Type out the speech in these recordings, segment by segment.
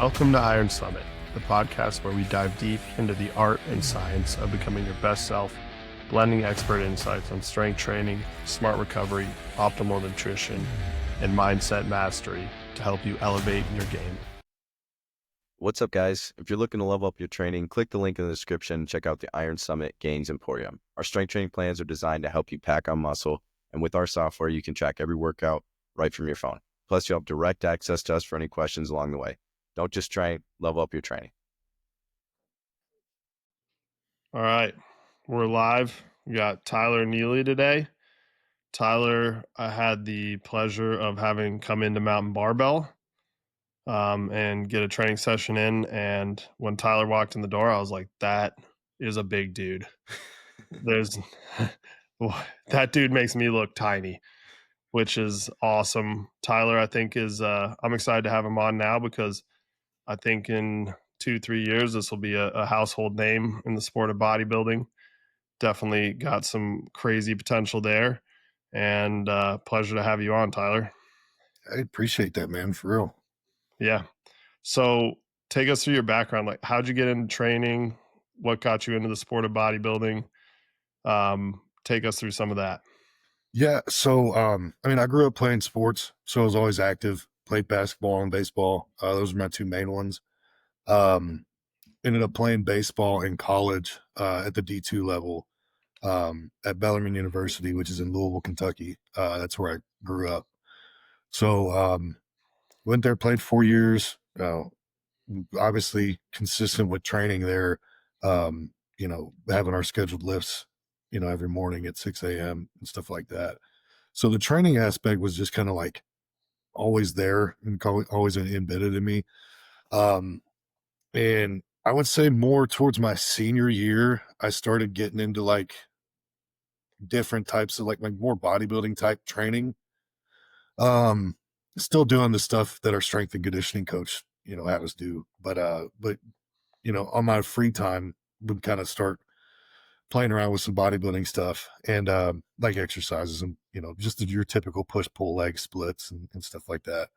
Welcome to Iron Summit, the podcast where we dive deep into the art and science of becoming your best self, blending expert insights on strength training, smart recovery, optimal nutrition, and mindset mastery to help you elevate your game. What's up, guys? If you're looking to level up your training, click the link in the description and check out the Iron Summit Gains Emporium. Our strength training plans are designed to help you pack on muscle, and with our software, you can track every workout right from your phone. Plus, you'll have direct access to us for any questions along the way. Don't just train, level up your training. All right, we're live. We got Tyler and Neely today. Tyler, I had the pleasure of having come into Mountain Barbell and get a training session in. And when Tyler walked in the door, I was like, that is a big dude. That dude makes me look tiny, which is awesome. Tyler, I think I'm excited to have him on now because I think in 2-3 years, this will be a household name in the sport of bodybuilding. Definitely got some crazy potential there, and pleasure to have you on, Tyler. I appreciate that, man, for real. Yeah. So take us through your background. Like, how'd you get into training? What got you into the sport of bodybuilding? Take us through some of that. Yeah. So, I grew up playing sports, so I was always active, played basketball and baseball. Those were my two main ones. Ended up playing baseball in college at the D2 level at Bellarmine University, which is in Louisville, Kentucky. That's where I grew up. So went there, played 4 years, obviously consistent with training there, having our scheduled lifts, every morning at 6 a.m. and stuff like that. So the training aspect was just kind of like always there and always embedded in me. And I would say more towards my senior year, I started getting into like different types of like more bodybuilding type training. Still doing the stuff that our strength and conditioning coach, had us do. But on my free time would kind of start playing around with some bodybuilding stuff and like exercises and, just your typical push, pull, leg splits and stuff like that.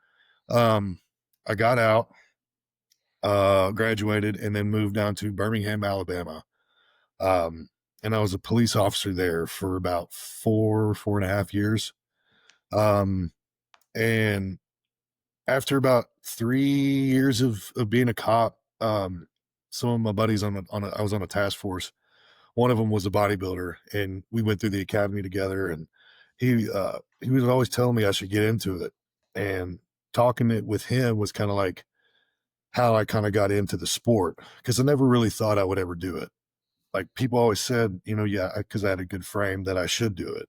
I got out, graduated, and then moved down to Birmingham, Alabama. And I was a police officer there for about 4.5 years. And after about 3 years of being a cop, some of my buddies I was on a task force. One of them was a bodybuilder, and we went through the academy together. And he was always telling me I should get into it. And talking it with him was kind of like how I kind of got into the sport, because I never really thought I would ever do it. Like people always said, because I had a good frame that I should do it.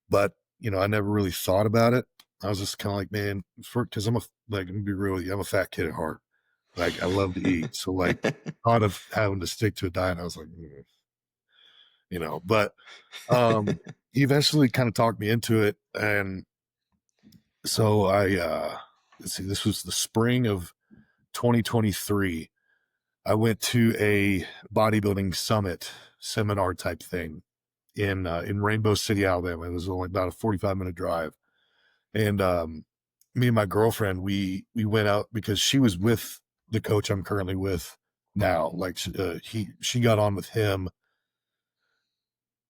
But, I never really thought about it. I was just kind of like, man, because I'm gonna be real with you, I'm a fat kid at heart. Like I love to eat. So like thought of having to stick to a diet, I was like, but he eventually kind of talked me into it. And so this was the spring of 2023. I went to a bodybuilding summit seminar type thing in Rainbow City, Alabama. It was only about a 45-minute drive. And me and my girlfriend, we went out because she was with the coach I'm currently with now. Like she got on with him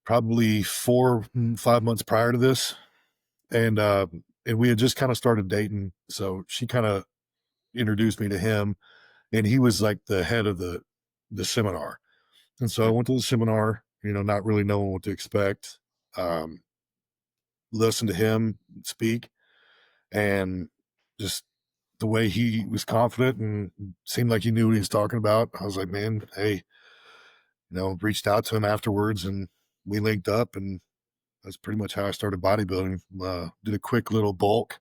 probably 4-5 months prior to this. And we had just kind of started dating. So she kind of introduced me to him, and he was like the head of the seminar. And so I went to the seminar, not really knowing what to expect. Listened to him speak, and just the way he was confident and seemed like he knew what he was talking about. I was like, man, hey, reached out to him afterwards, and we linked up, and that's pretty much how I started bodybuilding. Did a quick little bulk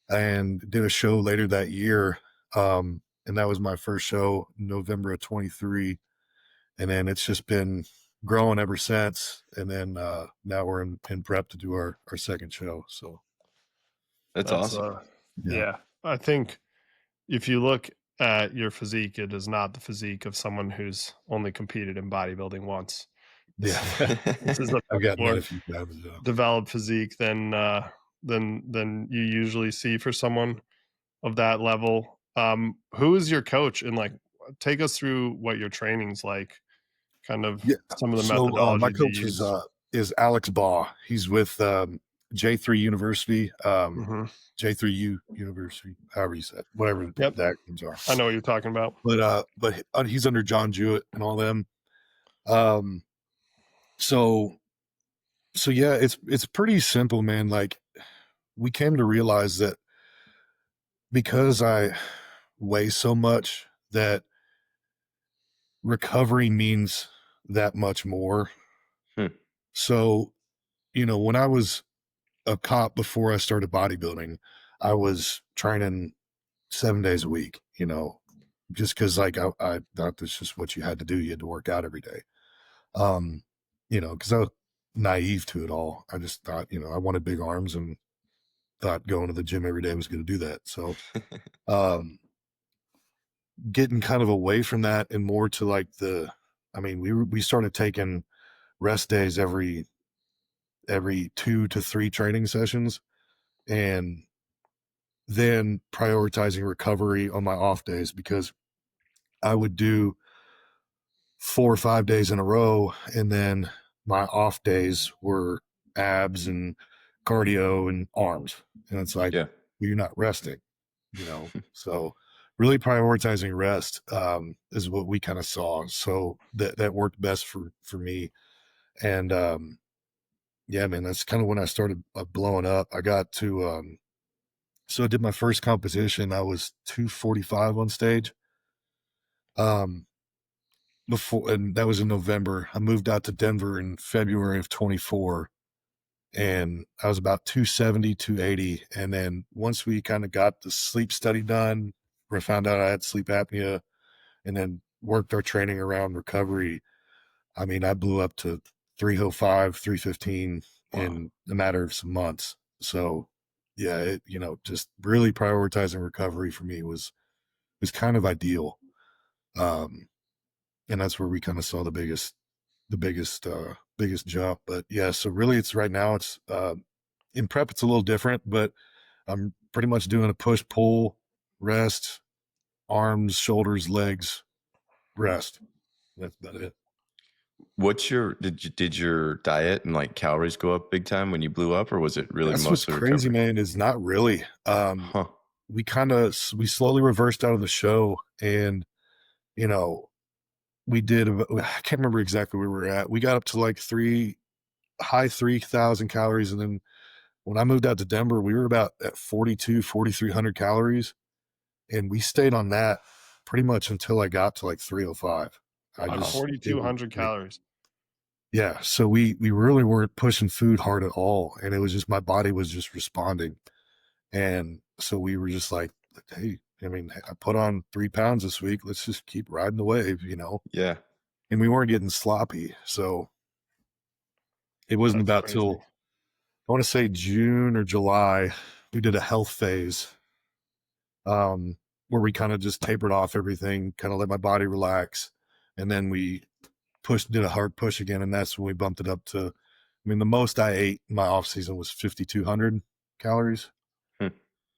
and did a show later that year. And that was my first show, November of 23. And then it's just been growing ever since. And then now we're in prep to do our second show. So that's awesome. Yeah. I think if you look at your physique, it is not the physique of someone who's only competed in bodybuilding once. Yeah. This is I've got more a few times, developed physique than you usually see for someone of that level. Who is your coach? And like, take us through what your training's like, kind of Yeah. some of the So, my methodologies you coach use. is Alex Baugh. He's with, J3 University, Hmm. J3U University, however you said, whatever Yep. the acronyms are. I know what you're talking about. But he's under John Jewett and all them. Um, so so yeah, it's pretty simple, man. Like, we came to realize that because I weigh so much, that recovery means that much more. Hmm. So, when I was a cop before I started bodybuilding, I was training 7 days a week, just because like I thought that's just what you had to do. You had to work out every day. Um, because I was naive to it all. I just thought, I wanted big arms and thought going to the gym every day was going to do that. So, um, getting kind of away from that and more to like we started taking rest days every 2 to 3 training sessions, and then prioritizing recovery on my off days, because I would do 4 or 5 days in a row, and then my off days were abs and cardio and arms. And it's like, Yeah. well, you're not resting, So really prioritizing rest is what we kind of saw. So that worked best for me. And yeah, man, that's kind of when I started blowing up. I got to so I did my first competition. I was 245 on stage. Um, and that was in November. I moved out to Denver in February of 24, and I was about 270, 280. And then once we kind of got the sleep study done, we found out I had sleep apnea, and then worked our training around recovery. I mean, I blew up to 305, 315 Wow. in a matter of some months. So yeah, just really prioritizing recovery for me was kind of ideal. Um, and that's where we kind of saw the biggest jump. But yeah, so really it's right now it's in prep it's a little different, but I'm pretty much doing a push pull, rest, arms, shoulders, legs, rest. That's about it. Did your diet and like calories go up big time when you blew up, or was it really That's what's mostly crazy, recovery? man, is not really. Huh. We slowly reversed out of the show, and you know, I can't remember exactly where we were at. We got up to like high 3,000 calories. And then when I moved out to Denver, we were about at 4,300 calories. And we stayed on that pretty much until I got to like 305. Wow. 4,200 Like, calories. yeah. So we really weren't pushing food hard at all. And it was just, my body was just responding. And so we were just like, hey, I mean, I put on 3 pounds this week. Let's just keep riding the wave. Yeah. And we weren't getting sloppy. So it wasn't That's about crazy. till, I want to say June or July, we did a health phase, where we kind of just tapered off everything, kind of let my body relax. And then we did a hard push again. And that's when we bumped it up to, I mean, the most I ate in my off season was 5,200 calories. Hmm.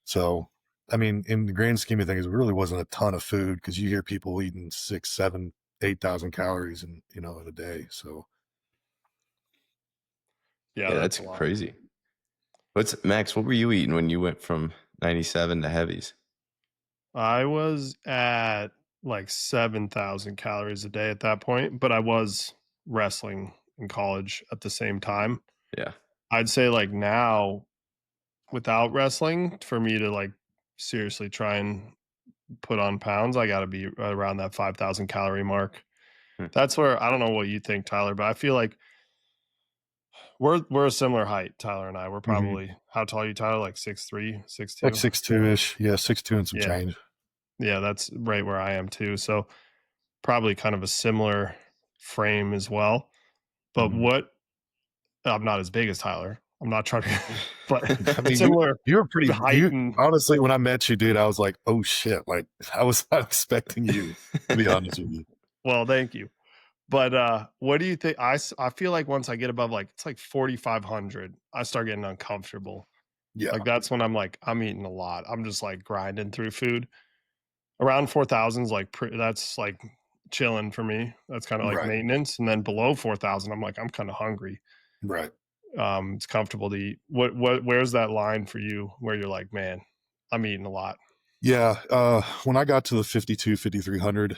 So, I mean, in the grand scheme of things, it really wasn't a ton of food, because you hear people eating 6, 7, 8,000 calories in a day. So Yeah, Yeah, that's that's a lot. crazy. What were you eating when you went from 97 to heavies? I was at like 7,000 calories a day at that point, but I was wrestling in college at the same time. Yeah. I'd say like now, without wrestling, for me to like seriously try and put on pounds, I got to be around that 5,000 calorie mark. Hmm. That's where, I don't know what you think, Tyler, but I feel like we're a similar height, Tyler and I. We're mhm. probably, how tall are you, Tyler? Like 6'3", Like 6'2"? 6'2" ish. Yeah. 6'2" and some Yeah. change. Yeah, that's right where I am too. So probably kind of a similar frame as well. But Mhm. I'm not as big as Tyler. I'm not trying to, but I mean, similar you were height you and honestly, when I met you, dude, I was like, oh shit. Like, I was not expecting you, to be honest with you. well, thank you. But what do you think? I feel like once I get above like it's like 4,500, I start getting uncomfortable. Yeah. Like that's when I'm like I'm eating a lot. I'm just like grinding through food. Around 4,000 is like that's like chilling for me. That's kind of like Right. maintenance, and then below 4,000, I'm like I'm kind of hungry. Right. It's comfortable to eat. Where's that line for you where you're like, man, I'm eating a lot Yeah. When I got to the 52, 5,300,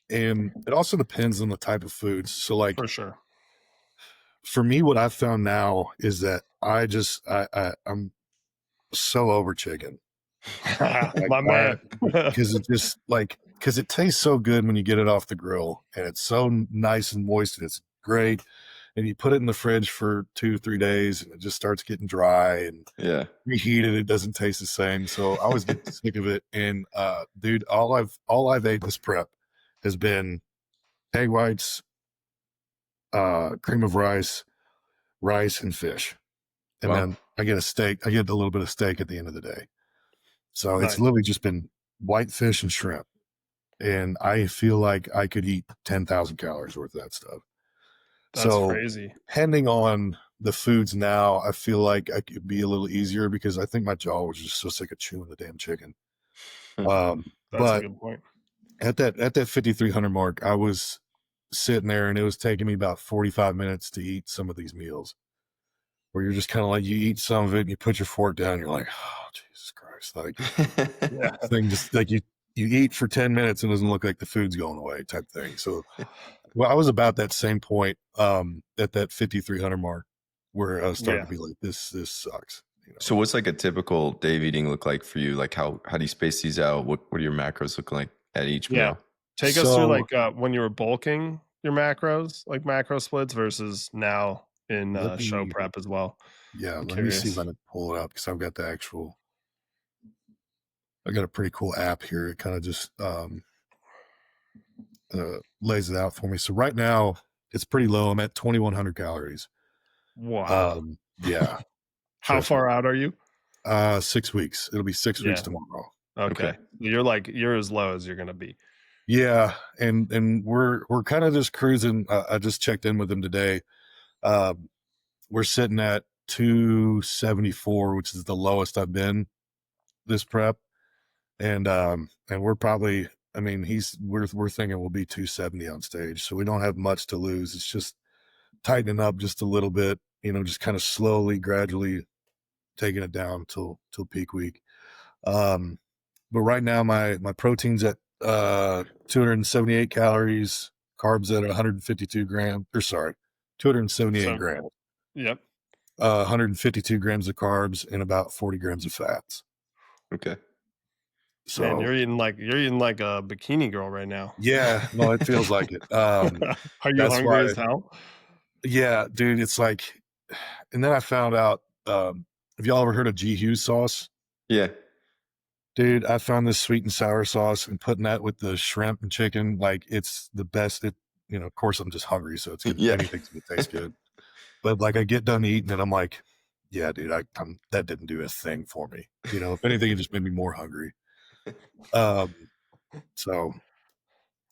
and it also depends on the type of foods. So like for sure. for me, what I've found now is that I'm so over chicken. Like My man. because it just like because it tastes so good when you get it off the grill and it's so nice and moist and it's great. And you put it in the fridge for 2 3 days and it just starts getting dry and Yeah. reheat it, it doesn't taste the same. So I was getting sick of it. And dude, all I've ate this prep has been egg whites, cream of rice and fish. And Wow. then I get a steak. I get a little bit of steak at the end of the day. So it's Nice. literally just been white fish and shrimp. And I feel like I could eat 10,000 calories worth of that stuff. That's So crazy. depending on the foods now, I feel like I could be a little easier because I think my jaw was just so sick of chewing the damn chicken. That's a But good point. at that 5,300 mark, I was sitting there and it was taking me about 45 minutes to eat some of these meals where you're just kind of like, you eat some of it and you put your fork down. And you're like, oh, Jesus Christ. Like Yeah. thing just like you eat for 10 minutes and it doesn't look like the food's going away type thing. So well, I was about that same point at that 5,300 mark where I was starting Yeah. to be like, this sucks. You know? So what's like a typical day of eating look like for you? Like how do you space these out? What do your macros look like at each Yeah. meal? Take us through So like when you were bulking your macros, like macro splits versus now in let show me, prep as well. yeah, I'm let me see if I curious. can pull it up because I've got the actual, I got a pretty cool app here. It kind of just lays it out for me. So right now it's pretty low. I'm at 2,100 calories. Wow. Yeah, How trust me. far out are you? 6 weeks. It'll be 6 weeks Yeah. tomorrow. Okay. Okay. You're as low as you're gonna be. Yeah, and we're kind of just cruising. I just checked in with him today. Um, we're sitting at 274, which is the lowest I've been this prep, and we're probably. I mean, we're thinking we'll be 270 on stage, so we don't have much to lose. It's just tightening up just a little bit, just kind of slowly, gradually taking it down till peak week. Um, but right now my protein's at 278 calories, carbs at 152 grams, or sorry, 278 So grams, yep. 152 grams of carbs and about 40 grams of fats. Okay. Man, So you're eating like a bikini girl right now. yeah, no, it feels like it. Are you That's hungry why, as hell? yeah, dude, it's like, and then I found out, have y'all ever heard of G Hughes sauce? Yeah. Dude, I found this sweet and sour sauce and putting that with the shrimp and chicken, like it's the best. Of course I'm just hungry, so it's gonna Yeah. anything's gonna taste good. But like I get done eating and I'm like, yeah, dude, that didn't do a thing for me. If anything, it just made me more hungry. Um, so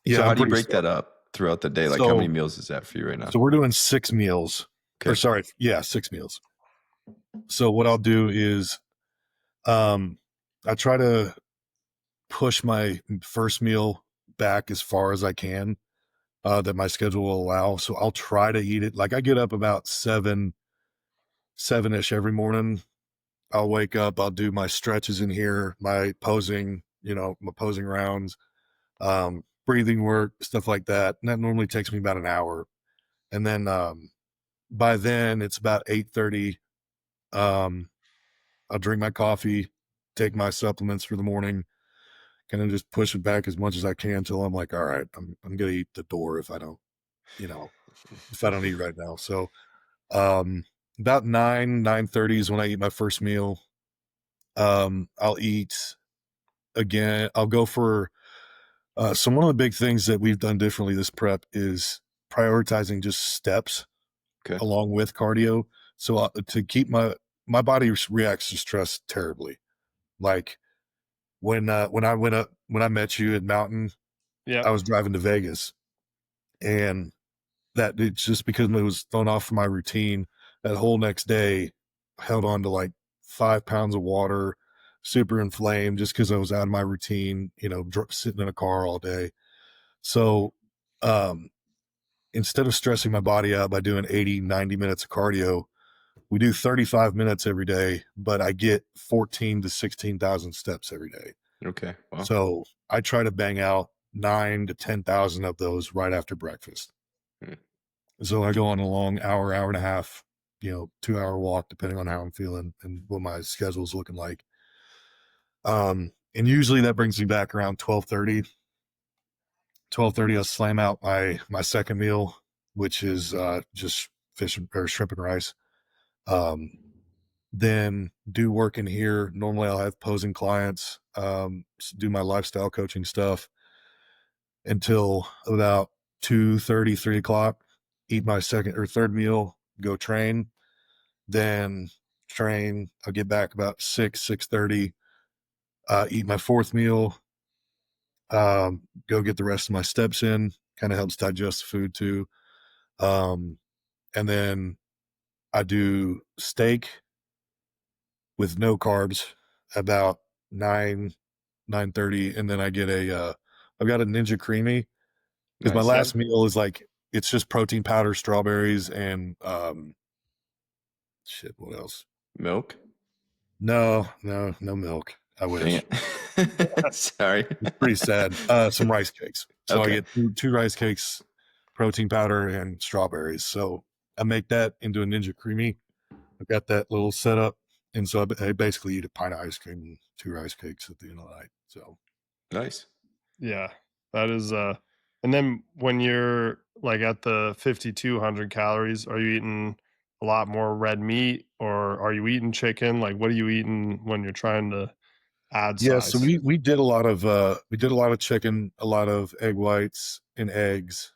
So yeah, how I'm do you pretty break that stoked. up throughout the day? Like how many So meals is that for you right now? so we're doing 6 meals. Or Okay. sorry, yeah, 6 meals. So what I'll do is I try to push my first meal back as far as I can that my schedule will allow. So I'll try to eat it. Like I get up about 7-ish every morning. I'll wake up, I'll do my stretches in here, my posing, my posing rounds, breathing work, stuff like that. And that normally takes me about an hour. And then by then it's about 8:30. I'll drink my coffee, take my supplements for the morning, kind of just push it back as much as I can until I'm like, all right, I'm gonna eat the door if I don't, you know, if I don't eat right now. So about 9:30 is when I eat my first meal. I'll eat again. I'll go for so one of the big things that we've done differently this prep is prioritizing just steps Okay. along with cardio. So to keep my body reacts to stress terribly. Like when I met you at Mountain, I Yep. was driving to Vegas, and that it's just because it was thrown off from my routine. That whole next day, held on to like 5 pounds of water, super inflamed just because I was out of my routine, sitting in a car all day. So um, instead of stressing my body out by doing 80, 90 minutes of cardio, we do 35 minutes every day, but I get 14 to 16,000 steps every day. Okay. Wow. So I try to bang out 9 to 10,000 of those right after breakfast. Hmm. So I go on a long hour, hour and a half, 2-hour walk, depending on how I'm feeling and what my schedule's looking like. And usually that brings me back around 12:30. 12:30, I'll slam out my second meal, which is just fish or shrimp and rice. Then do work in here. Normally I'll have posing clients, do my lifestyle coaching stuff until about 2:30, 3:00, eat my second or third meal, go train, then train. I'll get back about 6:30, eat my fourth meal, go get the rest of my steps in, kind of helps digest the food too. And then I do steak with no carbs about 9:30, and then I get I've got a Ninja Creamy because my Nice. last meal is like it's just protein powder, strawberries, and shit. What else? Milk. No milk. I Dang wish. it. Sorry. It's pretty sad. Some rice cakes. So Okay. I get two rice cakes, protein powder, and strawberries. So I make that into a Ninja Creamy. I've got that little setup. And so I basically eat a pint of ice cream and 2 rice cakes at the end of the night. So Nice. Yeah, that is and then when you're like at the 5,200 calories, are you eating a lot more red meat or are you eating chicken? Like what are you eating when you're trying to add yeah, so size? we did a lot of chicken, a lot of egg whites and eggs,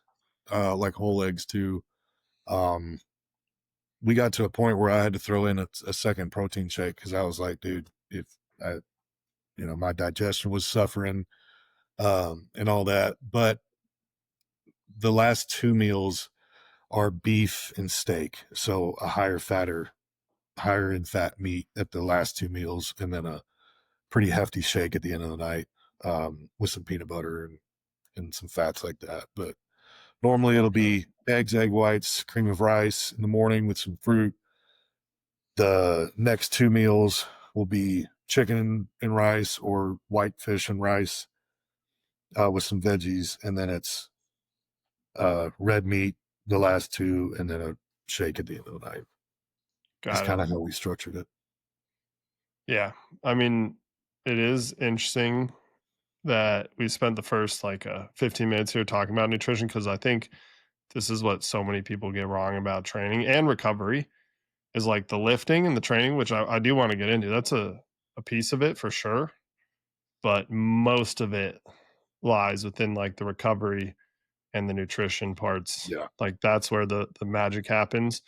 like whole eggs too. We got to a point where I had to throw in a second protein shake because I was like, dude, if I, my digestion was suffering, and all that. But the last 2 meals are beef and steak, so a higher in fat meat at the last 2 meals, and then a pretty hefty shake at the end of the night, with some peanut butter and some fats like that. But normally it'll be eggs, egg whites, cream of rice in the morning with some fruit. The next 2 meals will be chicken and rice or white fish and rice, with some veggies, and then it's red meat the last 2, and then a shake at the end of the night. That's Got kind it. of how we structured it. Yeah. I mean, it is interesting that we spent the first 15 minutes here talking about nutrition because I think this is what so many people get wrong about training and recovery is like the lifting and the training, which I do want to get into. That's a piece of it for sure. But most of it lies within like the recovery and the nutrition parts. Yeah. Like that's where the magic happens.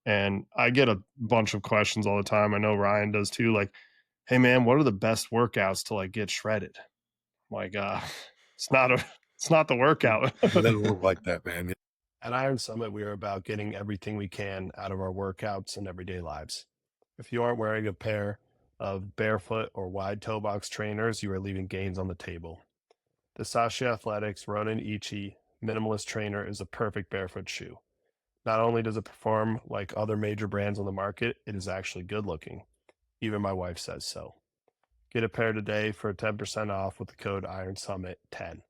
And I get a bunch of questions all the time. I know Ryan does too. Like, hey man, what are the best workouts to like get shredded? Like, it's not a, it's not the workout. It doesn't work like that, man. At Iron Summit, we are about getting everything we can out of our workouts and everyday lives. If you aren't wearing a pair of barefoot or wide toe box trainers, you are leaving gains on the table. The Sashi Athletics Ronin Ichi Minimalist Trainer is a perfect barefoot shoe. Not only does it perform like other major brands on the market, it is actually good looking. Even my wife says so. Get a pair today for 10% off with the code IronSummit10.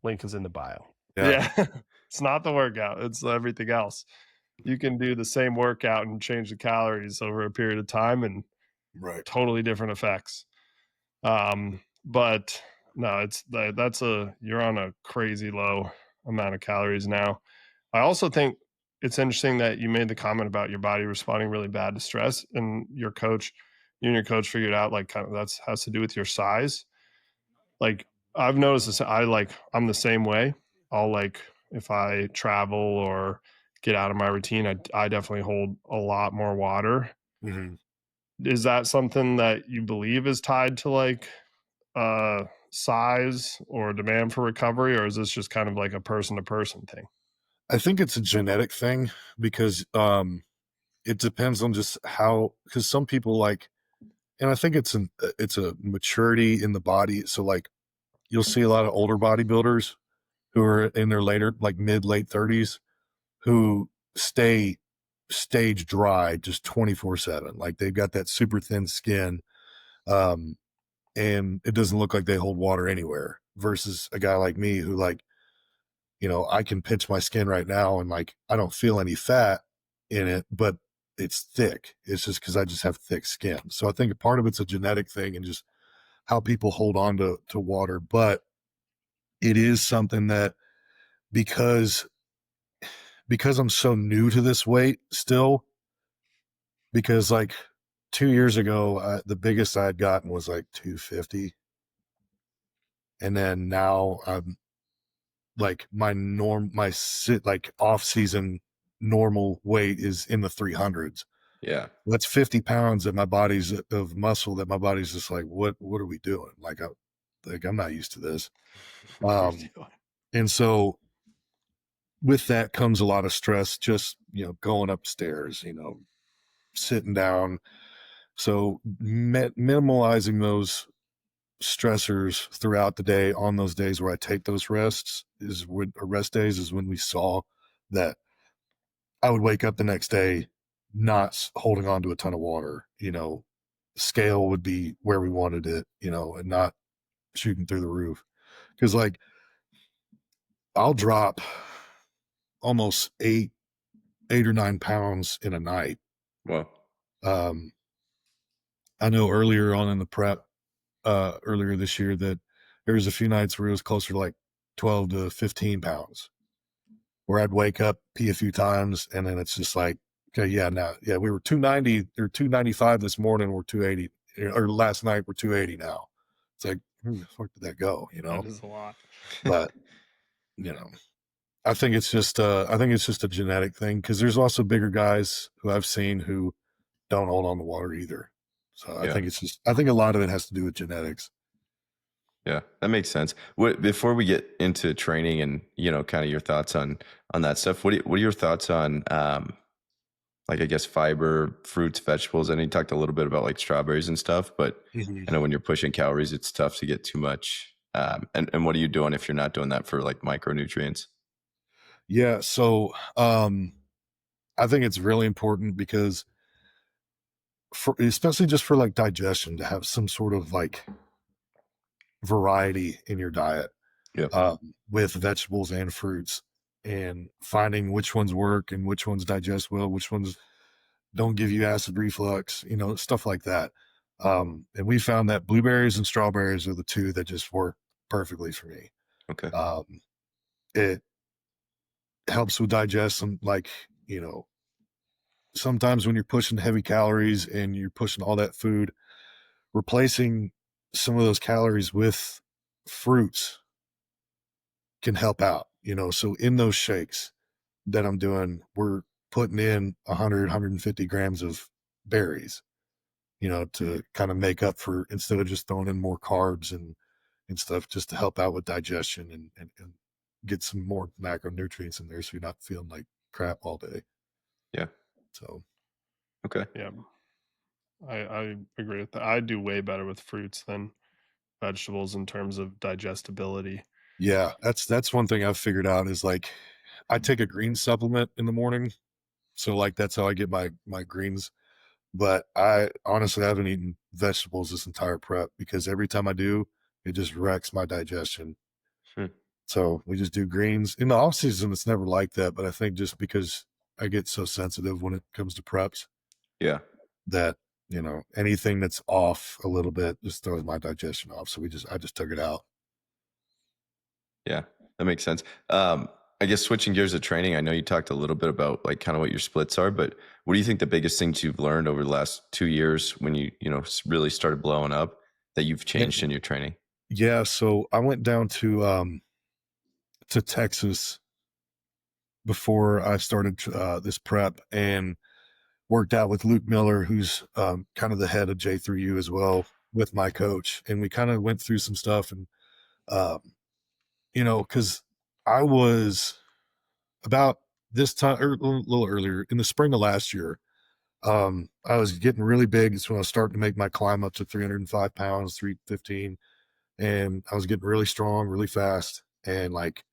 Link is in the bio. Yeah. It's not the workout, it's everything else. You can do the same workout and change the calories over a period of time and Right. totally different effects. But no, you're on a crazy low amount of calories now. I also think it's interesting that you made the comment about your body responding really bad to stress and you and your coach figured out like kind of that's has to do with your size. Like I've noticed this, I'm the same way. I'll like if I travel or get out of my routine, I definitely hold a lot more water. Mm-hmm. Is that something that you believe is tied to like size or demand for recovery, or is this just kind of like a person to person thing? I think it's a genetic thing because it depends on just how, because some people like, and I think it's a maturity in the body. So like you'll see a lot of older bodybuilders who are in their later, like mid late 30s, who stay stage dry just 24/7. Like they've got that super thin skin, and it doesn't look like they hold water anywhere. Versus a guy like me who, like, I can pinch my skin right now and like I don't feel any fat in it, but it's thick. It's just because I just have thick skin. So I think a part of it's a genetic thing and just how people hold on to water. But it is something that because I'm so new to this weight still, because like 2 years ago, the biggest I had gotten was like 250. And then now I'm like like off season normal weight is in the 300s. Yeah. That's 50 pounds that my body's of muscle that my body's just like, what are we doing? Like, I'm not used to this. And so with that comes a lot of stress, just, going upstairs, sitting down. So minimalizing those stressors throughout the day on those days where I take those rests rest days is when we saw that I would wake up the next day not holding on to a ton of water, scale would be where we wanted it, and not shooting through the roof. Cause like I'll drop almost 8 or 9 pounds in a night. Well, I know earlier on in the prep, earlier this year that there was a few nights where it was closer to like 12 to 15 pounds where I'd wake up, pee a few times, and then it's just like, okay, we were 290 or 295 this morning, we're 280, or last night we're 280 now. It's like, where the fuck did that go? That is a lot. But I think it's just a genetic thing, because there's also bigger guys who I've seen who don't hold on to water either. So I think I think a lot of it has to do with genetics. Yeah, that makes sense. Before we get into training and, kind of your thoughts on that stuff, what are your thoughts on, like, I guess, fiber, fruits, vegetables? I know you talked a little bit about like strawberries and stuff, but I know when you're pushing calories, it's tough to get too much. And what are you doing if you're not doing that for like micronutrients? Yeah. So, I think it's really important because especially just for like digestion, to have some sort of like variety in your diet, with vegetables and fruits, and finding which ones work and which ones digest well, which ones don't give you acid reflux, stuff like that. And we found that blueberries and strawberries are the two that just work perfectly for me. Okay. It helps with digestion. Like, sometimes when you're pushing heavy calories and you're pushing all that food, replacing some of those calories with fruits can help out, so in those shakes that I'm doing, we're putting in 100, 150 grams of berries, to kind of make up for, instead of just throwing in more carbs and stuff, just to help out with digestion and get some more macronutrients in there so you're not feeling like crap all day. Yeah. So, okay. Yeah. I agree with that. I do way better with fruits than vegetables in terms of digestibility. yeah, that's one thing I've figured out is like I take a green supplement in the morning. So like that's how I get my greens. But I honestly haven't eaten vegetables this entire prep because every time I do, it just wrecks my digestion. Hmm. So we just do greens. In the off season, it's never like that. But I think just because I get so sensitive when it comes to preps, Yeah. that, anything that's off a little bit just throws my digestion off. So I just took it out. Yeah, that makes sense. I guess switching gears to training, I know you talked a little bit about like kind of what your splits are, but what do you think the biggest things you've learned over the last 2 years when you really started blowing up that you've changed in your training? Yeah. So I went down to Texas before I started this prep and worked out with Luke Miller, who's kind of the head of J3U as well, with my coach. And we kind of went through some stuff, and, because I was about this time, or a little earlier in the spring of last year, I was getting really big. It's when I was starting to make my climb up to 305 pounds, 315. And I was getting really strong, really fast. And like,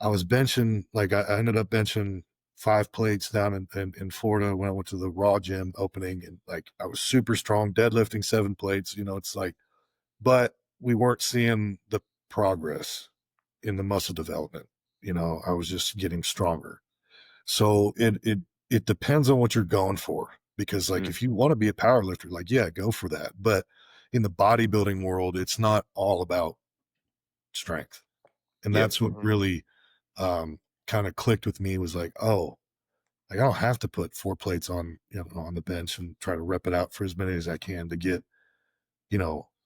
I was benching, like I ended up benching 5 plates down in Florida when I went to the Raw gym opening. And like, I was super strong, deadlifting 7 plates, it's like, but we weren't seeing the progress in the muscle development. I was just getting stronger. So it depends on what you're going for, because like if you want to be a power lifter, like yeah, go for that. But in the bodybuilding world, it's not all about strength. And Yep. that's what really kind of clicked with me, was like, oh, like I don't have to put 4 plates on the bench and try to rep it out for as many as I can to get,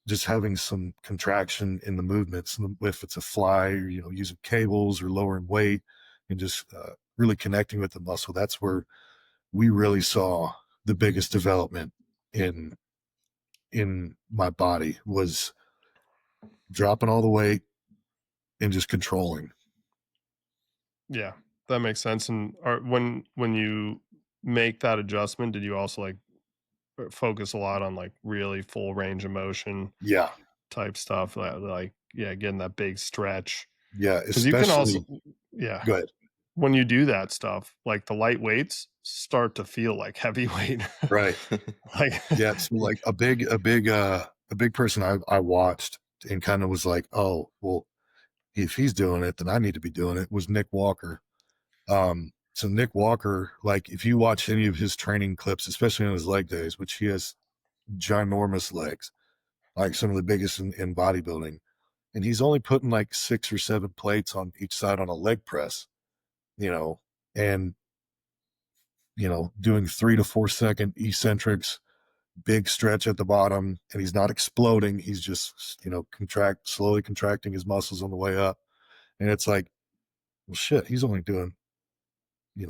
just having some contraction in the movements, if it's a fly or, using cables or lowering weight and just really connecting with the muscle. That's where we really saw the biggest development in my body, was dropping all the weight and just controlling. Yeah, that makes sense. And when you make that adjustment, did you also like focus a lot on like really full range of motion Yeah. type stuff, like yeah, getting that big stretch? Yeah. Because you can also, Especially, yeah, go ahead. when you do that stuff, like the light weights start to feel like heavyweight. Right. Like, Yeah. So like a big person I watched and kind of was like, oh, well, if he's doing it, then I need to be doing it, was Nick Walker. So Nick Walker, like if you watch any of his training clips, especially on his leg days, which he has ginormous legs, like some of the biggest in bodybuilding, and he's only putting like 6 or 7 plates on each side on a leg press, you know, and doing 3 to 4 second eccentrics, big stretch at the bottom, and he's not exploding. He's just, slowly contracting his muscles on the way up. And it's like, well, shit, he's only doing,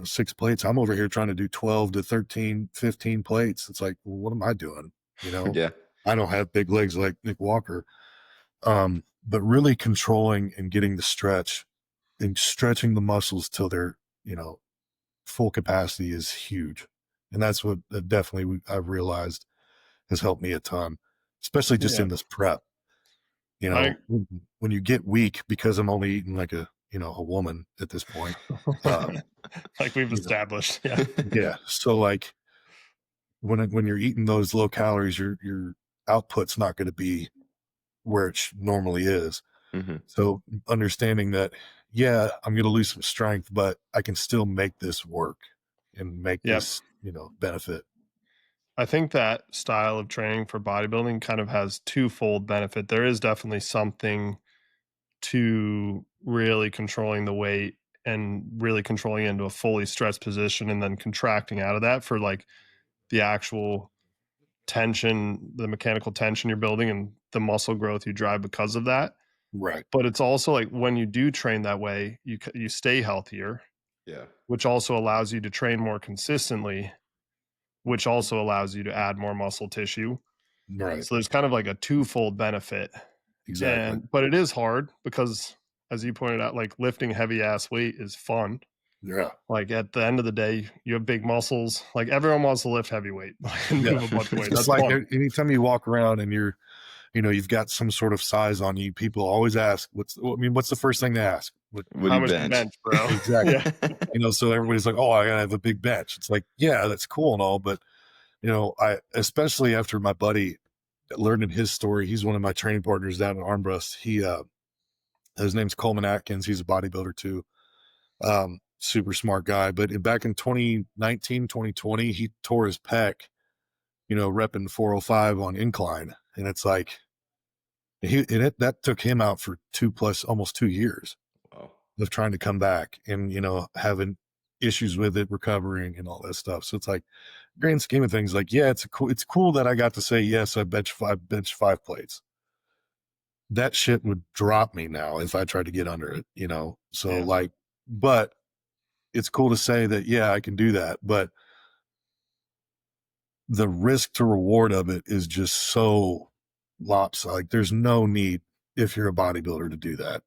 6 plates. I'm over here trying to do 12 to 13, 15 plates. It's like, well, what am I doing? Yeah. I don't have big legs like Nick Walker. But really controlling and getting the stretch and stretching the muscles till they're, full capacity is huge. And that's what definitely I've realized has helped me a ton, especially just yeah, in this prep. I When you get weak, because I'm only eating like a woman at this point. like we've You know, established. Yeah. yeah. So like when you're eating those low calories, your output's not going to be where it normally is. Mm-hmm. So understanding that, yeah, I'm going to lose some strength, but I can still make this work and make Yep. this, benefit. I think that style of training for bodybuilding kind of has twofold benefit. There is definitely something to really controlling the weight and really controlling into a fully stretched position and then contracting out of that for like the actual tension, the mechanical tension you're building and the muscle growth you drive because of that. Right. But it's also like when you do train that way, you stay healthier, Yeah. which also allows you to train more consistently, which also allows you to add more muscle tissue. Right. So there's kind of like a twofold benefit. Exactly. But it is hard because, as you pointed out, like lifting heavy ass weight is fun. Yeah. Like at the end of the day, you have big muscles. Like everyone wants to lift heavy weight and move a bunch of weight. It's That's like fun. anytime you walk around and you've got some sort of size on you, people always ask, what's the first thing they ask? What How do you much you bench? bench, bro? Exactly. Yeah. So everybody's like, oh, I gotta have a big bench. It's like, yeah, that's cool and all, but I, especially after my buddy learning his story, he's one of my training partners down in Armbrust. His name's Coleman Atkins. He's a bodybuilder too. Super smart guy. But back in 2019, 2020, he tore his pec, repping 405 on incline. And it's like, that took him out for almost 2 years Wow. of trying to come back and, having issues with it, recovering and all that stuff. So it's like, grand scheme of things, like, yeah, it's cool that I got to say, yes, I bench 5 plates. That shit would drop me now if I tried to get under it, So Yeah. like, but it's cool to say that, yeah, I can do that. But the risk to reward of it is just so lopsided. Like there's no need if you're a bodybuilder to do that.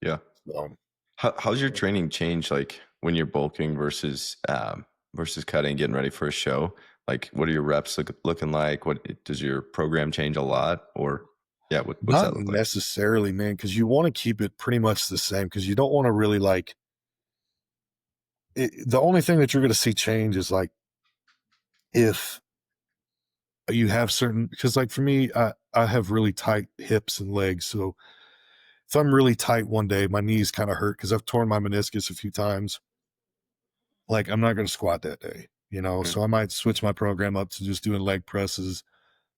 Yeah. So, How's your training changed, like when you're bulking versus cutting, getting ready for a show? Like, what are your reps looking like? What does your program change a lot, or yeah, what's Not that look like? necessarily, man, because you want to keep it pretty much the same because you don't want to really like the only thing that you're going to see change is like if you have certain, because like for me, I have really tight hips and legs. So if I'm really tight one day, my knees kind of hurt because I've torn my meniscus a few times. Like I'm not going to squat that day, you know? Mm. So I might switch my program up to just doing leg presses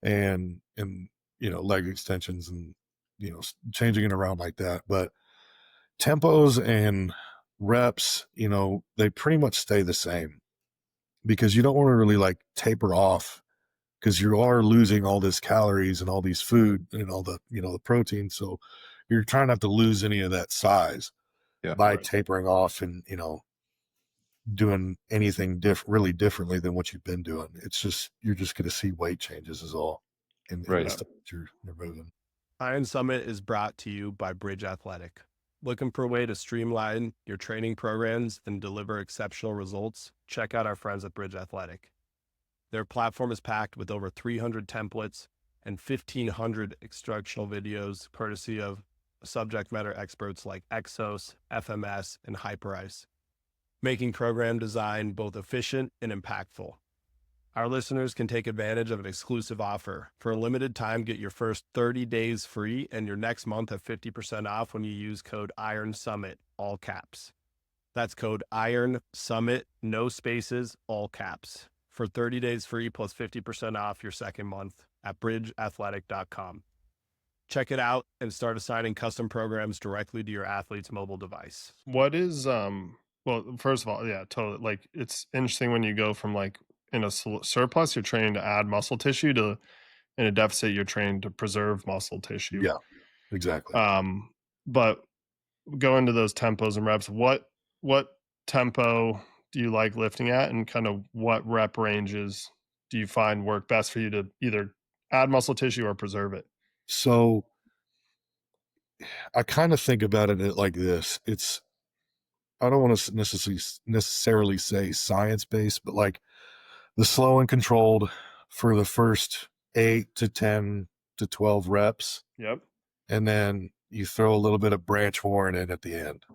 and, you know, leg extensions and, you know, changing it around like that. But tempos and reps, you know, they pretty much stay the same because you don't want to really like taper off because you are losing all this calories and all these food and all the, you know, the protein. So you're trying not to lose any of that size Yeah. by Right. tapering off and, you know, doing anything really differently than what you've been doing. It's just, you're just going to see weight changes is all in the Right. stuff that you're moving. Iron Summit is brought to you by Bridge Athletic. Looking for a way to streamline your training programs and deliver exceptional results? Check out our friends at Bridge Athletic. Their platform is packed with over 300 templates and 1,500 instructional videos, courtesy of subject matter experts like Exos, FMS, and Hyperice, making program design both efficient and impactful. Our listeners can take advantage of an exclusive offer. For a limited time, get your first 30 days free and your next month at 50% off when you use code Iron Summit, all caps. That's code Iron Summit, no spaces, all caps, for 30 days free plus 50% off your second month at bridgeathletic.com. Check it out and start assigning custom programs directly to your athlete's mobile device. What is well, first of all, yeah, totally. Like it's interesting when you go from like in a surplus, you're training to add muscle tissue to in a deficit, you're trained to preserve muscle tissue. Yeah, exactly. But go into those tempos and reps. What tempo do you like lifting at, and kind of what rep ranges do you find work best for you to either add muscle tissue or preserve it? So I kind of think about it like this. I don't want to necessarily say science based, but like the slow and controlled for the first 8 to 10 to 12 reps. Yep. And then you throw a little bit of branch warren in at the end.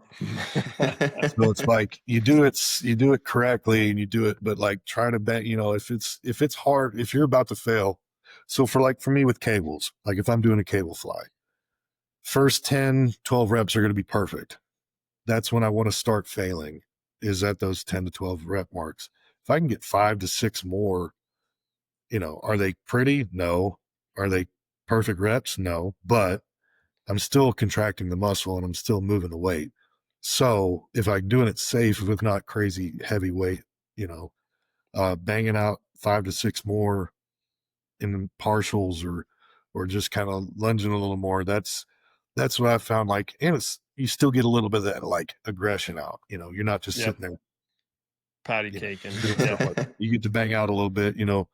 So it's like you do it correctly and you do it, but like try to bet, you know, if it's hard, if you're about to fail. So for me with cables, like if I'm doing a cable fly, first 10, 12 reps are going to be perfect. That's when I want to start failing, is at those 10 to 12 rep marks. If I can get 5 to 6 more, you know, are they pretty? No. Are they perfect reps? No. But I'm still contracting the muscle and I'm still moving the weight. So if I'm doing it safe with not crazy heavy weight, you know, banging out 5 to 6 more in partials or just kind of lunging a little more, that's what I found. Like, and it's, you still get a little bit of that like aggression out, you know, you're not just Yep. sitting there, Patty you know, caking. doing Yeah. stuff like that. You get to bang out a little bit, you know,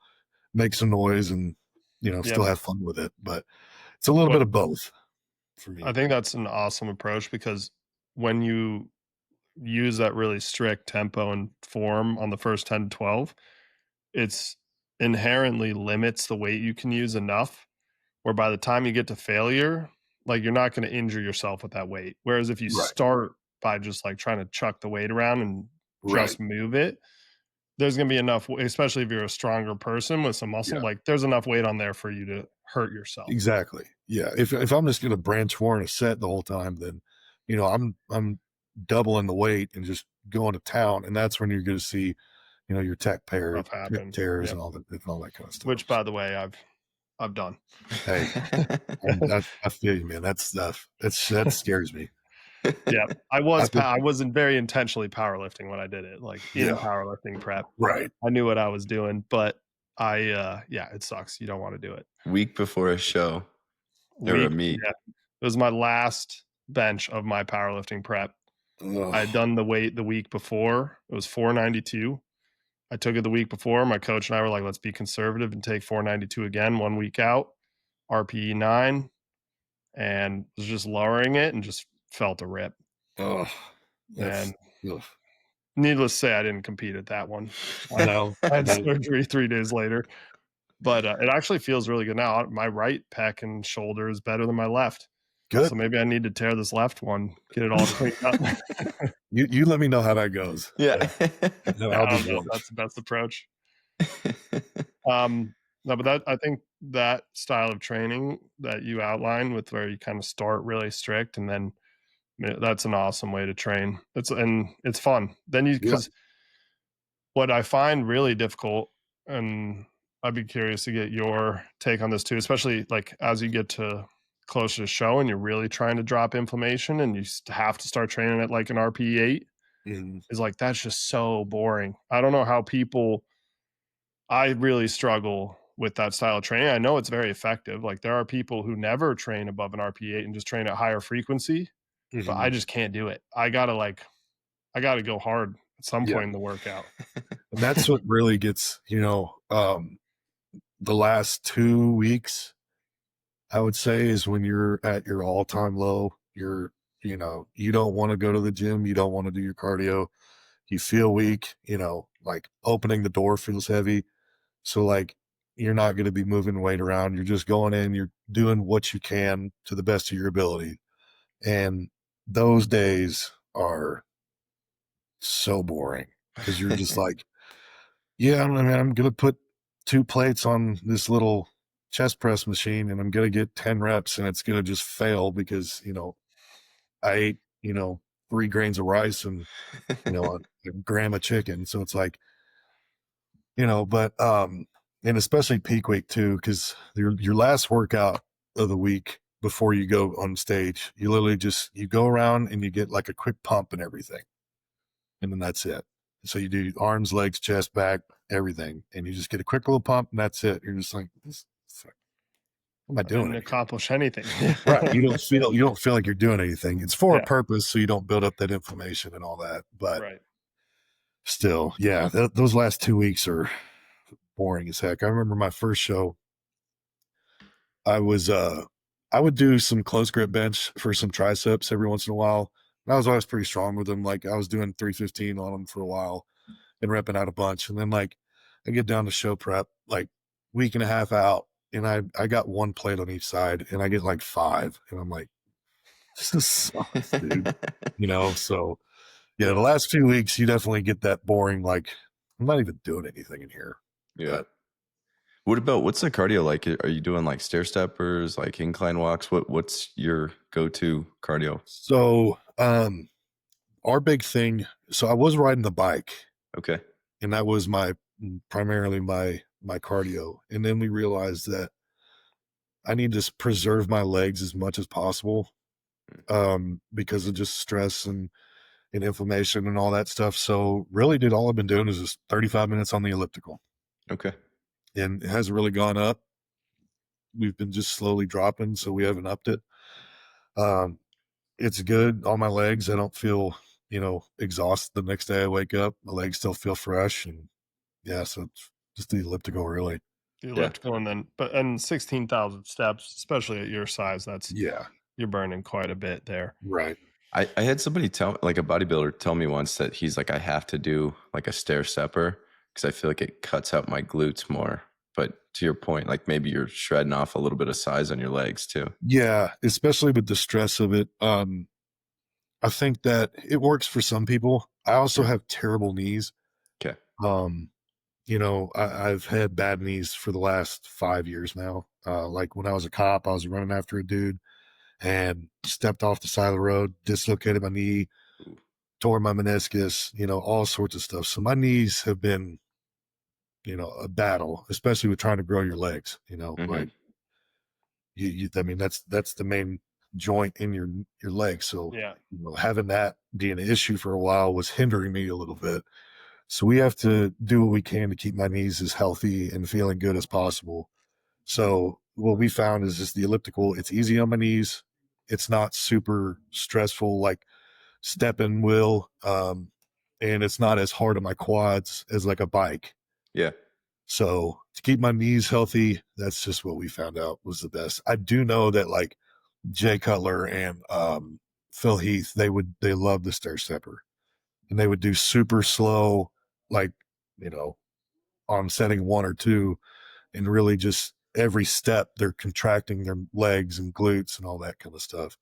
make some noise and, you know, Yep. still have fun with it. But it's a little bit of both for me. I think that's an awesome approach, because when you use that really strict tempo and form on the first 10 to 12, it's inherently limits the weight you can use enough where by the time you get to failure, like you're not going to injure yourself with that weight. Whereas if you Right. start by just like trying to chuck the weight around and Right. just move it, there's going to be enough, especially if you're a stronger person with some muscle, Yeah. like there's enough weight on there for you to hurt yourself. Exactly. Yeah. If I'm just going to branch warren a set the whole time, then, you know, I'm doubling the weight and just going to town. And that's when you're going to see, you know, your tech Stuff happen. tears Yep. and all that kind of stuff. Which, by the way, I've done. Hey, I feel you, man. That stuff, that scares me. Yeah, I wasn't very intentionally powerlifting when I did it, like in powerlifting prep. Right. I knew what I was doing, but yeah, it sucks. You don't want to do it. Week before a show or a meet. Yeah, it was my last bench of my powerlifting prep. Ugh. I had done the weight the week before. It was 492. I took it the week before. My coach and I were like, let's be conservative and take 492 again 1 week out, RPE 9, and was just lowering it and just felt a rip. Ugh. And Ugh. Needless to say, I didn't compete at that one. I know. I had surgery 3 days later, but it actually feels really good now. My right pec and shoulder is better than my left. Good. So maybe I need to tear this left one, get it all cleaned up. You let me know how that goes. Yeah. No, I I'll be don't know if good. that's the best approach. No, but I think that style of training that you outline with where you kind of start really strict and then that's an awesome way to train. It's fun. Then Yeah. because what I find really difficult, and I'd be curious to get your take on this too, especially like as you get to closer to show and you're really trying to drop inflammation and you have to start training at like an RPE 8 Mhm. is like, that's just so boring. I don't know how I really struggle with that style of training. I know it's very effective. Like there are people who never train above an RPE 8 and just train at higher frequency, but I Mhm. just can't do it. I gotta go hard at some Yeah. point in the workout. And that's what really gets, the last 2 weeks, I would say, is when you're at your all-time low. You don't want to go to the gym. You don't want to do your cardio. You feel weak, like opening the door feels heavy. So like you're not going to be moving weight around. You're just going in, you're doing what you can to the best of your ability. And those days are so boring because you're just like, yeah, I mean, I'm going to put 2 plates on this little chest press machine and I'm going to get 10 reps and it's going to just fail because, I ate, 3 grains of rice and, a gram of chicken. So it's like, and especially peak week too, because your last workout of the week before you go on stage, you literally you go around and you get like a quick pump and everything. And then that's it. So you do arms, legs, chest, back, everything. And you just get a quick little pump and that's it. You're just like, what am I I doing didn't in here? accomplish anything. Right. You don't feel like you're doing anything. It's for a Yeah. purpose so you don't build up that inflammation and all that. But Right. still, yeah, those last 2 weeks are boring as heck. I remember my first show, I would do some close grip bench for some triceps every once in a while. And I was always pretty strong with them. Like I was doing 315 on them for a while and repping out a bunch. And then like I get down to show prep, like week and a half out, and I got 1 plate on each side and I get like 5. And I'm like, this sucks, dude. So yeah, the last few weeks you definitely get that boring, like I'm not even doing anything in here. Yeah. But What's the cardio like? Are you doing like stair steppers, like incline walks? What's your go-to cardio? so our big thing, so I was riding the bike. Okay. And that was primarily my cardio. And then we realized that I need to preserve my legs as much as possible, because of just stress and inflammation and all that stuff. So really, dude, all I've been doing is just 35 minutes on the elliptical, Okay. and it hasn't really gone up. We've been just slowly dropping, so we haven't upped it. Um, it's good on my legs. I don't feel, exhausted the next day I wake up. My legs still feel fresh, and yeah, so it's just the elliptical, really. The Yeah. elliptical and 16,000 steps, especially at your size, Yeah, you're burning quite a bit there. right. I had somebody like a bodybuilder tell me once that he's like, I have to do like a stair stepper because I feel like it cuts out my glutes more. But to your point, like maybe you're shredding off a little bit of size on your legs too. Yeah, especially with the stress of it. I think that it works for some people. I also have terrible knees. Okay. I've had bad knees for the last 5 years now. Like when I was a cop, I was running after a dude and stepped off the side of the road, dislocated my knee, tore my meniscus, all sorts of stuff. So my knees have been, a battle, especially with trying to grow your legs, like I mean, that's the main joint in your leg. So, Yeah. having that be an issue for a while was hindering me a little bit. So we have to do what we can to keep my knees as healthy and feeling good as possible. So what we found is just the elliptical. It's easy on my knees. It's not super stressful like stepping will. And it's not as hard on my quads as like a bike. Yeah. So to keep my knees healthy, that's just what we found out was the best. I do know that like Jay Cutler and Phil Heath, they love the stair stepper. and they would do super slow, like, you know, on setting 1 or 2, and really just every step they're contracting their legs and glutes and all that kind of stuff.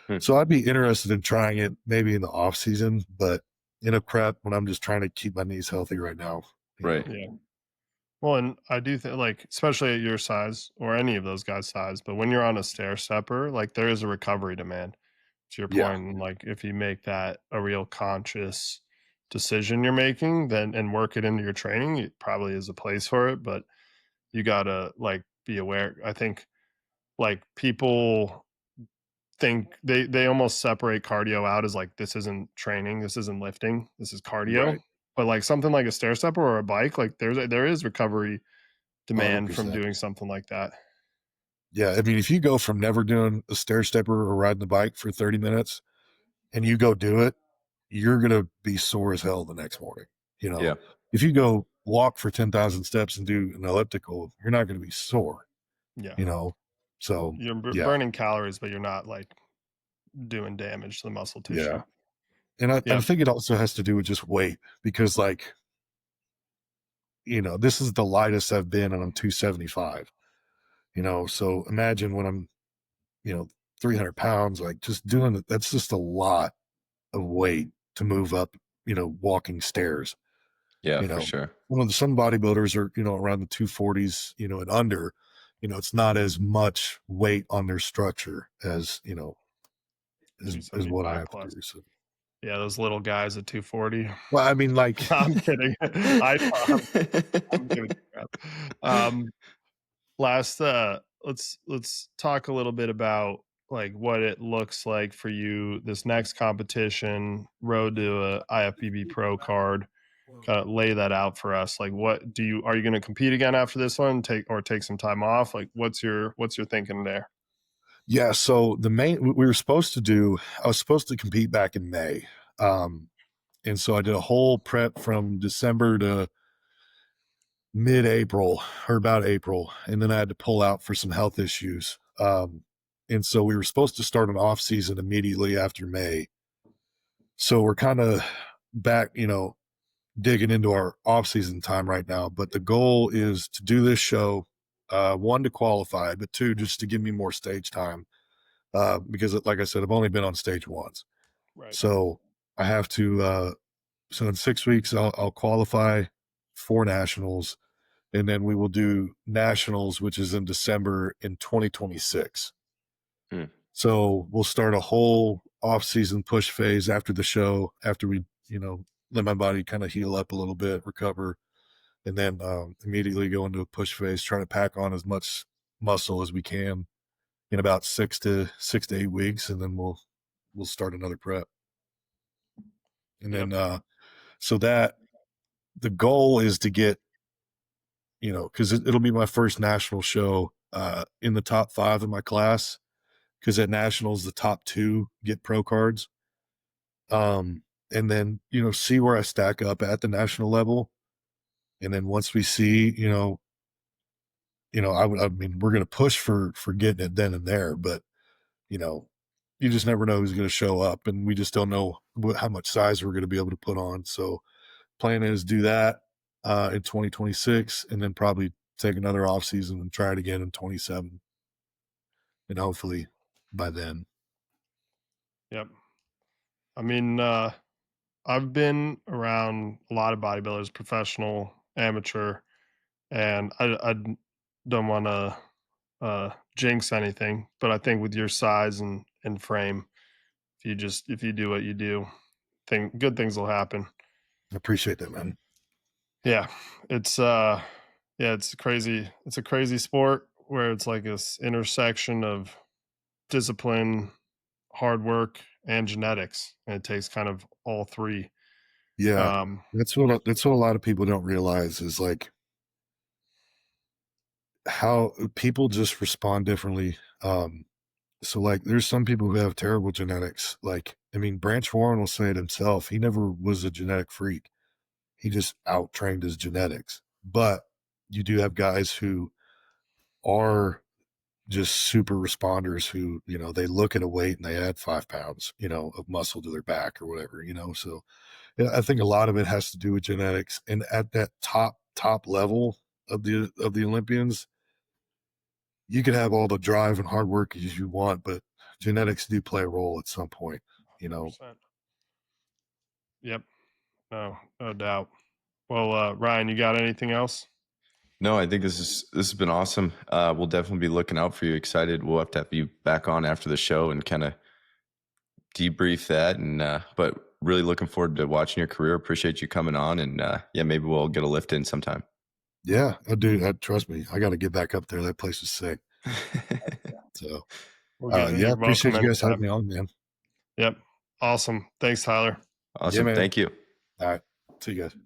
Hmm. So I'd be interested in trying it maybe in the off season, but in a prep when I'm just trying to keep my knees healthy right now. Right. Yeah. Well, and I do think, like, especially at your size or any of those guys' size, but when you're on a stair stepper, like, there is a recovery demand. To your Yeah. point, and like, if you make that a real conscious decision you're making, then and work it into your training, it probably is a place for it. But you gotta like be aware. I think like people think they almost separate cardio out as like, this isn't training, this isn't lifting, this is cardio. Right. But like something like a stair stepper or a bike, like there is recovery demand from 100%. doing something like that. Yeah. I mean, if you go from never doing a stair stepper or riding the bike for 30 minutes and you go do it, you're going to be sore as hell the next morning. You know, Yeah. if you go walk for 10,000 steps and do an elliptical, you're not going to be sore, Yeah. you know? So, You're yeah. burning calories, but you're not like doing damage to the muscle tissue. Yeah. And I Yep. think it also has to do with just weight because, like, you know, this is the lightest I've been and I'm 275, you know? So imagine when I'm, you know, 300 pounds, like just doing it, that's just a lot of weight to move up, you know, walking stairs, Yeah, you for know. sure. Some bodybuilders are, you know, around the 240s, you know, and under, you know, it's not as much weight on their structure as, you know, as what I 275 have to plus. do. So, Yeah, those little guys at 240. well, I mean, like, I'm kidding. I'm giving you crap. Last, let's talk a little bit about like what it looks like for you this next competition, road to a IFBB Pro card. Kind of lay that out for us. Like, what are you going to compete again after this one? Take some time off. Like, what's your thinking there? yeah. So we were supposed to do, I was supposed to compete back in May. And so I did a whole prep from December to mid-April or about April, and then I had to pull out for some health issues. And so we were supposed to start an off season immediately after May. So we're kind of back, you know, digging into our off season time right now. But the goal is to do this show, 1, to qualify, but 2, just to give me more stage time. Because like I said, I've only been on stage once. Right. So I have to, so in 6 weeks, I'll qualify for nationals. And then we will do nationals, which is in December in 2026. Hmm. So we'll start a whole off-season push phase after the show, after we, you know, let my body kind of heal up a little bit, recover, and then immediately go into a push phase, trying to pack on as much muscle as we can in about 6 to 8 weeks, and then we'll start another prep. And Yep. then so that the goal is to get, you know, because it'll be my first national show in the top 5 of my class, because at nationals the top 2 get pro cards. And then, you know, see where I stack up at the national level, and then once we see, I mean, we're going to push for getting it then and there, but you know, you just never know who's going to show up, and we just don't know how much size we're going to be able to put on. So plan is do that in 2026, and then probably take another off season and try it again in 27, and hopefully by then. Yep. I mean, I've been around a lot of bodybuilders, professional, amateur, and I don't want to jinx anything, but I think with your size and frame, if you do what you do, good things will happen. I appreciate that, man. Yeah, it's it's crazy. It's a crazy sport where it's like this intersection of discipline, hard work, and genetics, and it takes kind of all three. Yeah, Um, that's what a lot of people don't realize is like how people just respond differently. So like there's some people who have terrible genetics. Like, I mean, Branch Warren will say it himself. He never was a genetic freak. He just out trained his genetics. But you do have guys who are just super responders who, you know, they look at a weight and they add 5 pounds, you know, of muscle to their back or whatever, you know. So I think a lot of it has to do with genetics, and at that top level of the Olympians, you can have all the drive and hard work as you want, but genetics do play a role at some point, you know. 100%. Yep. No doubt. Well, Ryan, you got anything else? No, I think this has been awesome. We'll definitely be looking out for you. Excited. We'll have to have you back on after the show and kind of debrief that. And but really looking forward to watching your career. Appreciate you coming on, and yeah, maybe we'll get a lift in sometime. Yeah, I do. Trust me, I got to get back up there. That place is sick. So, yeah, You're appreciate welcome you guys having anytime. me on, man. Yep. Awesome. Thanks, Tyler. Awesome. man. Thank you. All right, see you guys.